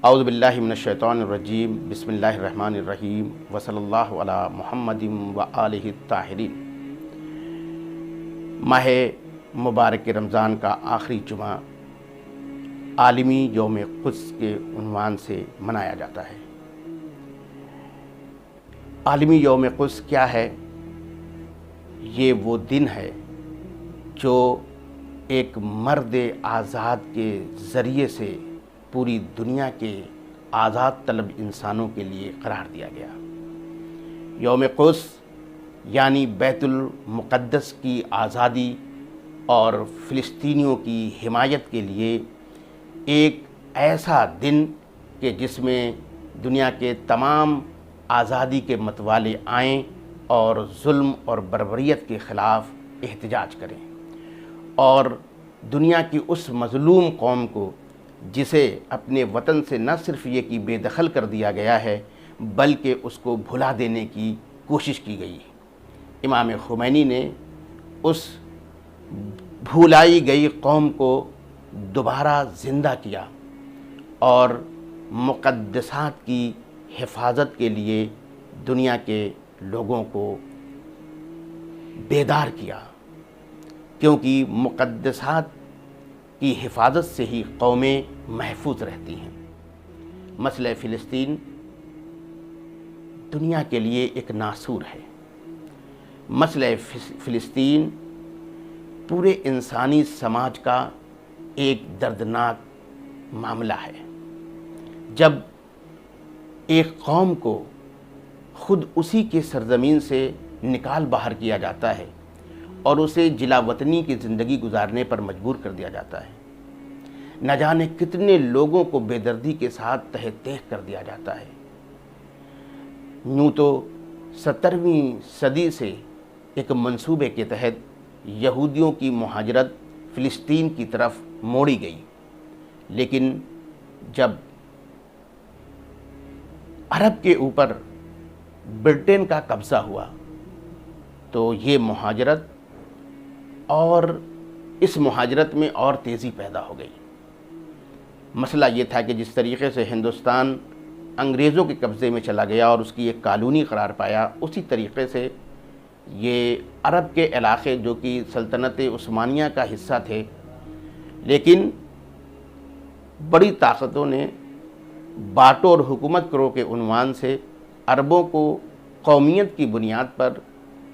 اعوذ باللہ من الشیطان الرجیم، بسم اللہ الرحمن الرحیم، وصلی اللہ علی محمد و آلہ الطاہرین۔ ماہ مبارک رمضان کا آخری جمعہ عالمی یوم قدس کے عنوان سے منایا جاتا ہے۔ عالمی یوم قدس کیا ہے؟ یہ وہ دن ہے جو ایک مرد آزاد کے ذریعے سے پوری دنیا کے آزاد طلب انسانوں کے لیے قرار دیا گیا۔ یوم قدس یعنی بیت المقدس کی آزادی اور فلسطینیوں کی حمایت کے لیے ایک ایسا دن کہ جس میں دنیا کے تمام آزادی کے متوالے آئیں اور ظلم اور بربریت کے خلاف احتجاج کریں، اور دنیا کی اس مظلوم قوم کو جسے اپنے وطن سے نہ صرف یہ کہ بے دخل کر دیا گیا ہے بلکہ اس کو بھلا دینے کی کوشش کی گئی۔ امام خمینی نے اس بھولائی گئی قوم کو دوبارہ زندہ کیا اور مقدسات کی حفاظت کے لیے دنیا کے لوگوں کو بیدار کیا، کیونکہ مقدسات کی حفاظت سے ہی قومیں محفوظ رہتی ہیں۔ مسئلہ فلسطین دنیا کے لیے ایک ناسور ہے۔ مسئلہ فلسطین پورے انسانی سماج کا ایک دردناک معاملہ ہے۔ جب ایک قوم کو خود اسی کے سرزمین سے نکال باہر کیا جاتا ہے اور اسے جلا وطنی کی زندگی گزارنے پر مجبور کر دیا جاتا ہے، نہ جانے کتنے لوگوں کو بے دردی کے ساتھ تہہ تیغ کر دیا جاتا ہے۔ یوں تو 17ویں صدی سے ایک منصوبے کے تحت یہودیوں کی مہاجرت فلسطین کی طرف موڑی گئی، لیکن جب عرب کے اوپر برٹن کا قبضہ ہوا تو یہ مہاجرت اور اس مہاجرت میں اور تیزی پیدا ہو گئی۔ مسئلہ یہ تھا کہ جس طریقے سے ہندوستان انگریزوں کے قبضے میں چلا گیا اور اس کی ایک کالونی قرار پایا، اسی طریقے سے یہ عرب کے علاقے جو کہ سلطنت عثمانیہ کا حصہ تھے، لیکن بڑی طاقتوں نے بانٹو اور حکومت کرو کے عنوان سے عربوں کو قومیت کی بنیاد پر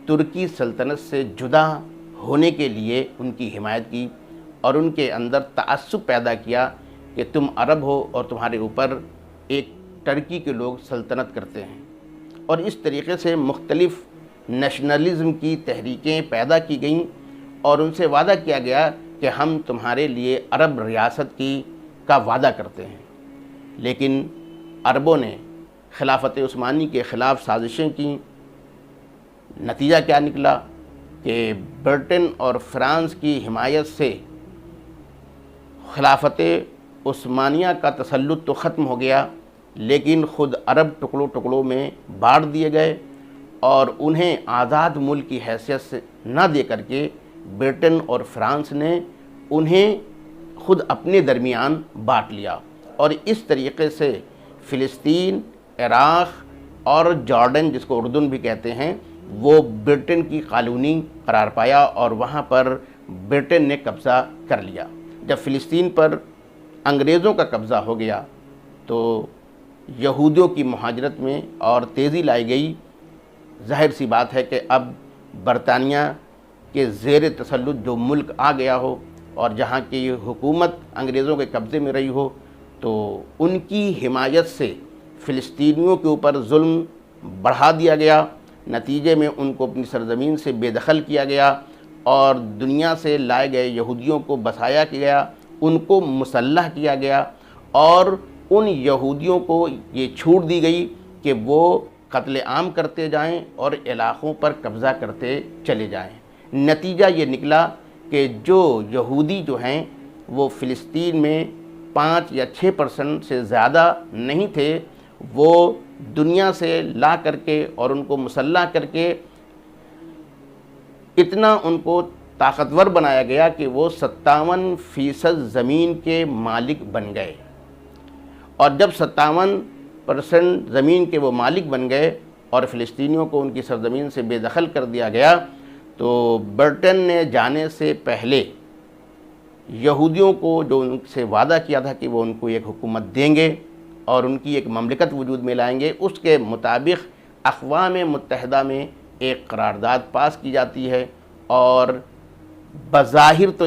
ترکی سلطنت سے جدا ہونے کے لیے ان کی حمایت کی اور ان کے اندر تعصب پیدا کیا کہ تم عرب ہو اور تمہارے اوپر ایک ٹرکی کے لوگ سلطنت کرتے ہیں، اور اس طریقے سے مختلف نیشنلزم کی تحریکیں پیدا کی گئیں اور ان سے وعدہ کیا گیا کہ ہم تمہارے لیے عرب ریاست کا وعدہ کرتے ہیں۔ لیکن عربوں نے خلافت عثمانی کے خلاف سازشیں کیں۔ نتیجہ کیا نکلا کہ برٹن اور فرانس کی حمایت سے خلافت عثمانیہ کا تسلط تو ختم ہو گیا، لیکن خود عرب ٹکڑوں ٹکڑوں میں بانٹ دیے گئے اور انہیں آزاد ملک کی حیثیت سے نہ دے کر کے برٹن اور فرانس نے انہیں خود اپنے درمیان بانٹ لیا، اور اس طریقے سے فلسطین، عراق اور جارڈن جس کو اردن بھی کہتے ہیں وہ برٹن کی کالونی قرار پایا اور وہاں پر برٹن نے قبضہ کر لیا۔ جب فلسطین پر انگریزوں کا قبضہ ہو گیا تو یہودیوں کی مہاجرت میں اور تیزی لائی گئی۔ ظاہر سی بات ہے کہ اب برطانیہ کے زیر تسلط جو ملک آ گیا ہو اور جہاں کی حکومت انگریزوں کے قبضے میں رہی ہو، تو ان کی حمایت سے فلسطینیوں کے اوپر ظلم بڑھا دیا گیا۔ نتیجے میں ان کو اپنی سرزمین سے بے دخل کیا گیا اور دنیا سے لائے گئے یہودیوں کو بسایا گیا، ان کو مسلح کیا گیا، اور ان یہودیوں کو یہ چھوٹ دی گئی کہ وہ قتل عام کرتے جائیں اور علاقوں پر قبضہ کرتے چلے جائیں۔ نتیجہ یہ نکلا کہ جو یہودی جو ہیں وہ فلسطین میں 5 یا 6% سے زیادہ نہیں تھے، وہ دنیا سے لا کر کے اور ان کو مسلح کر کے اتنا ان کو طاقتور بنایا گیا کہ وہ 57% زمین کے مالک بن گئے، اور جب 57% زمین کے وہ مالک بن گئے اور فلسطینیوں کو ان کی سرزمین سے بے دخل کر دیا گیا، تو برٹن نے جانے سے پہلے یہودیوں کو جو ان سے وعدہ کیا تھا کہ وہ ان کو ایک حکومت دیں گے اور ان کی ایک مملکت وجود میں لائیں گے، اس کے مطابق اقوام متحدہ میں ایک قرارداد پاس کی جاتی ہے، اور بظاہر تو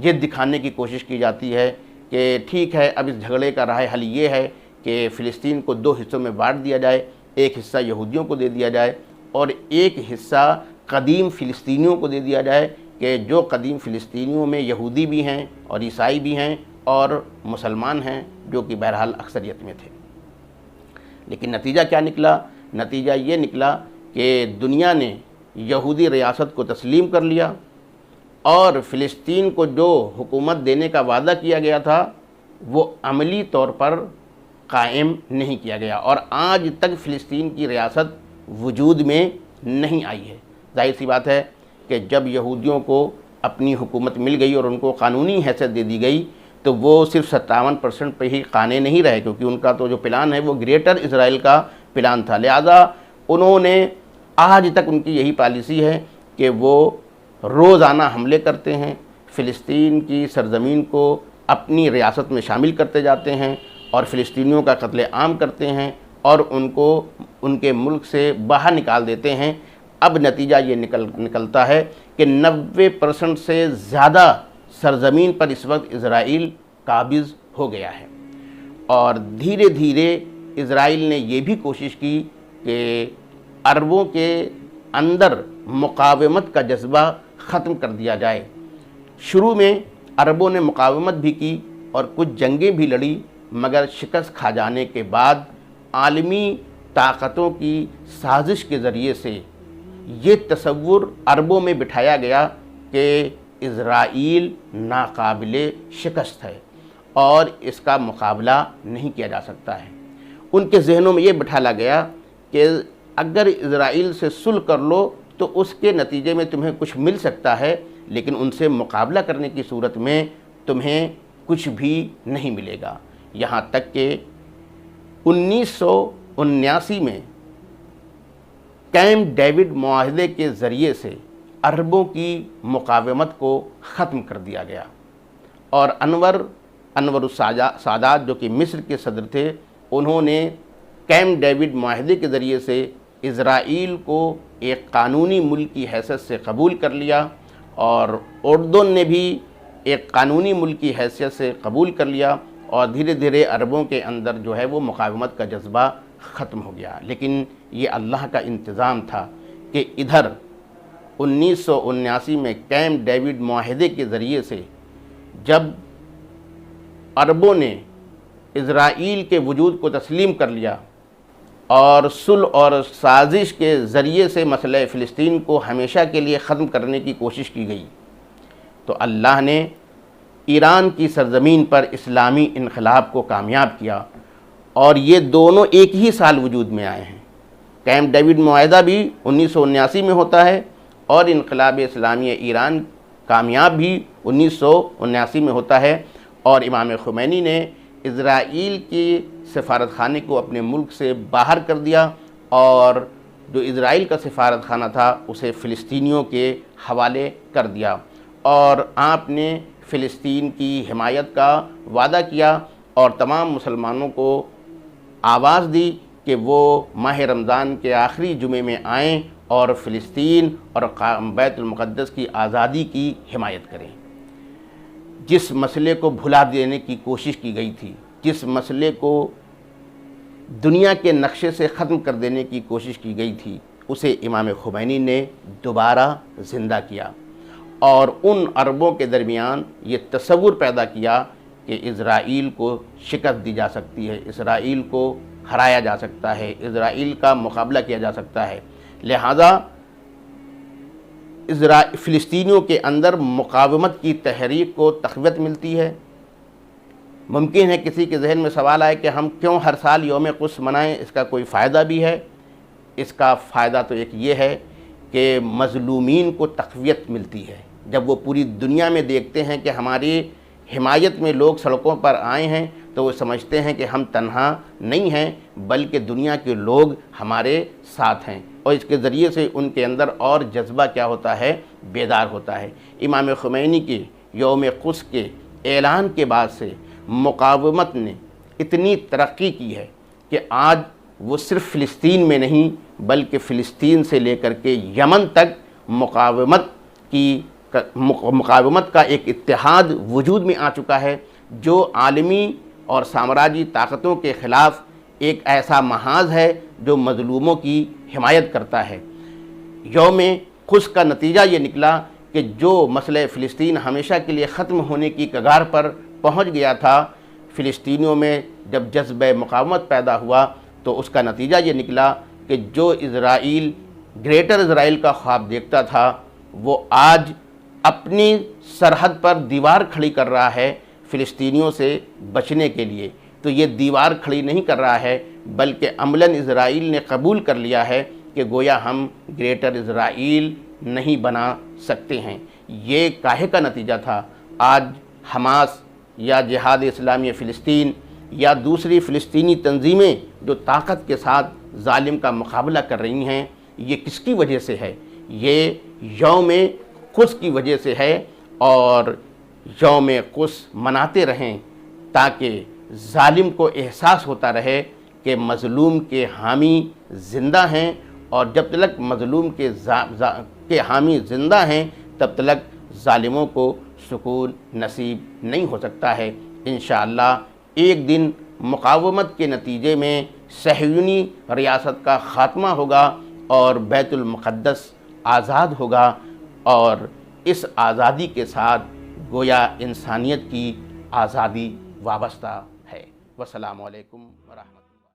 یہ دکھانے کی کوشش کی جاتی ہے کہ ٹھیک ہے، اب اس جھگڑے کا راہ حل یہ ہے کہ فلسطین کو 2 حصوں میں بانٹ دیا جائے، ایک حصہ یہودیوں کو دے دیا جائے اور ایک حصہ قدیم فلسطینیوں کو دے دیا جائے، کہ جو قدیم فلسطینیوں میں یہودی بھی ہیں اور عیسائی بھی ہیں اور مسلمان ہیں، جو کہ بہرحال اکثریت میں تھے۔ لیکن نتیجہ کیا نکلا؟ نتیجہ یہ نکلا کہ دنیا نے یہودی ریاست کو تسلیم کر لیا، اور فلسطین کو جو حکومت دینے کا وعدہ کیا گیا تھا وہ عملی طور پر قائم نہیں کیا گیا، اور آج تک فلسطین کی ریاست وجود میں نہیں آئی ہے۔ ظاہر سی بات ہے کہ جب یہودیوں کو اپنی حکومت مل گئی اور ان کو قانونی حیثیت دے دی گئی، تو وہ صرف 57% پہ ہی قانے نہیں رہے، کیونکہ ان کا تو جو پلان ہے وہ گریٹر اسرائیل کا پلان تھا۔ لہذا انہوں نے آج تک ان کی یہی پالیسی ہے کہ وہ روزانہ حملے کرتے ہیں، فلسطین کی سرزمین کو اپنی ریاست میں شامل کرتے جاتے ہیں اور فلسطینیوں کا قتل عام کرتے ہیں اور ان کو ان کے ملک سے باہر نکال دیتے ہیں۔ اب نتیجہ یہ نکلتا ہے کہ 90% سے زیادہ سرزمین پر اس وقت اسرائیل قابض ہو گیا ہے، اور دھیرے دھیرے اسرائیل نے یہ بھی کوشش کی کہ عربوں کے اندر مقاومت کا جذبہ ختم کر دیا جائے۔ شروع میں عربوں نے مقاومت بھی کی اور کچھ جنگیں بھی لڑی، مگر شکست کھا جانے کے بعد عالمی طاقتوں کی سازش کے ذریعے سے یہ تصور عربوں میں بٹھایا گیا کہ اسرائیل ناقابل شکست ہے اور اس کا مقابلہ نہیں کیا جا سکتا ہے۔ ان کے ذہنوں میں یہ بٹھایا گیا کہ اگر اسرائیل سے صلح کر لو تو اس کے نتیجے میں تمہیں کچھ مل سکتا ہے، لیکن ان سے مقابلہ کرنے کی صورت میں تمہیں کچھ بھی نہیں ملے گا۔ یہاں تک کہ 1979 میں کیمپ ڈیوڈ معاہدے کے ذریعے سے عربوں کی مقاومت کو ختم کر دیا گیا، اور انور السادات جو کہ مصر کے صدر تھے، انہوں نے کیمپ ڈیوڈ معاہدے کے ذریعے سے اسرائیل کو ایک قانونی ملک کی حیثیت سے قبول کر لیا، اور اردن نے بھی ایک قانونی ملک کی حیثیت سے قبول کر لیا، اور دھیرے دھیرے عربوں کے اندر جو ہے وہ مقاومت کا جذبہ ختم ہو گیا۔ لیکن یہ اللہ کا انتظام تھا کہ ادھر 1979 میں کیمپ ڈیوڈ معاہدے کے ذریعے سے جب عربوں نے اسرائیل کے وجود کو تسلیم کر لیا اور صلح اور سازش کے ذریعے سے مسئلہ فلسطین کو ہمیشہ کے لیے ختم کرنے کی کوشش کی گئی، تو اللہ نے ایران کی سرزمین پر اسلامی انقلاب کو کامیاب کیا، اور یہ دونوں ایک ہی سال وجود میں آئے ہیں۔ کیمپ ڈیوڈ معاہدہ بھی 1979 میں ہوتا ہے، اور انقلاب اسلامی ایران کامیاب بھی 1979 میں ہوتا ہے، اور امام خمینی نے اسرائیل کی سفارت خانے کو اپنے ملک سے باہر کر دیا، اور جو اسرائیل کا سفارت خانہ تھا اسے فلسطینیوں کے حوالے کر دیا، اور آپ نے فلسطین کی حمایت کا وعدہ کیا اور تمام مسلمانوں کو آواز دی کہ وہ ماہ رمضان کے آخری جمعے میں آئیں اور فلسطین اور بیت المقدس کی آزادی کی حمایت کریں۔ جس مسئلے کو بھلا دینے کی کوشش کی گئی تھی، جس مسئلے کو دنیا کے نقشے سے ختم کر دینے کی کوشش کی گئی تھی، اسے امام خمینی نے دوبارہ زندہ کیا، اور ان عربوں کے درمیان یہ تصور پیدا کیا کہ اسرائیل کو شکست دی جا سکتی ہے، اسرائیل کو ہرایا جا سکتا ہے، اسرائیل کا مقابلہ کیا جا سکتا ہے۔ لہذا فلسطینیوں کے اندر مقاومت کی تحریک کو تقویت ملتی ہے۔ ممکن ہے کسی کے ذہن میں سوال آئے کہ ہم کیوں ہر سال یوم قدس منائیں، اس کا کوئی فائدہ بھی ہے؟ اس کا فائدہ تو ایک یہ ہے کہ مظلومین کو تقویت ملتی ہے۔ جب وہ پوری دنیا میں دیکھتے ہیں کہ ہماری حمایت میں لوگ سڑکوں پر آئے ہیں، تو وہ سمجھتے ہیں کہ ہم تنہا نہیں ہیں بلکہ دنیا کے لوگ ہمارے ساتھ ہیں، اور اس کے ذریعے سے ان کے اندر اور جذبہ کیا ہوتا ہے؟ بیدار ہوتا ہے۔ امام خمینی کے یوم قدس کے اعلان کے بعد سے مقاومت نے اتنی ترقی کی ہے کہ آج وہ صرف فلسطین میں نہیں بلکہ فلسطین سے لے کر کے یمن تک مقاومت کا ایک اتحاد وجود میں آ چکا ہے، جو عالمی اور سامراجی طاقتوں کے خلاف ایک ایسا محاذ ہے جو مظلوموں کی حمایت کرتا ہے۔ یوم قدس کا نتیجہ یہ نکلا کہ جو مسئلہ فلسطین ہمیشہ کے لیے ختم ہونے کی کگار پر پہنچ گیا تھا، فلسطینیوں میں جب جذبہ مقاومت پیدا ہوا تو اس کا نتیجہ یہ نکلا کہ جو اسرائیل گریٹر اسرائیل کا خواب دیکھتا تھا وہ آج اپنی سرحد پر دیوار کھڑی کر رہا ہے فلسطینیوں سے بچنے کے لیے۔ تو یہ دیوار کھڑی نہیں کر رہا ہے بلکہ عملاً اسرائیل نے قبول کر لیا ہے کہ گویا ہم گریٹر اسرائیل نہیں بنا سکتے ہیں۔ یہ کاہے کا نتیجہ تھا؟ آج حماس یا جہاد اسلامی فلسطین یا دوسری فلسطینی تنظیمیں جو طاقت کے ساتھ ظالم کا مقابلہ کر رہی ہیں، یہ کس کی وجہ سے ہے؟ یہ یوم قدس کی وجہ سے ہے، اور یوم قدس مناتے رہیں تاکہ ظالم کو احساس ہوتا رہے کہ مظلوم کے حامی زندہ ہیں، اور جب تک مظلوم کے حامی زندہ ہیں تب تک ظالموں کو سکون نصیب نہیں ہو سکتا ہے۔ انشاءاللہ ایک دن مقاومت کے نتیجے میں صہیونی ریاست کا خاتمہ ہوگا اور بیت المقدس آزاد ہوگا، اور اس آزادی کے ساتھ گویا انسانیت کی آزادی وابستہ ہے۔ والسلام علیکم ورحمۃ اللہ۔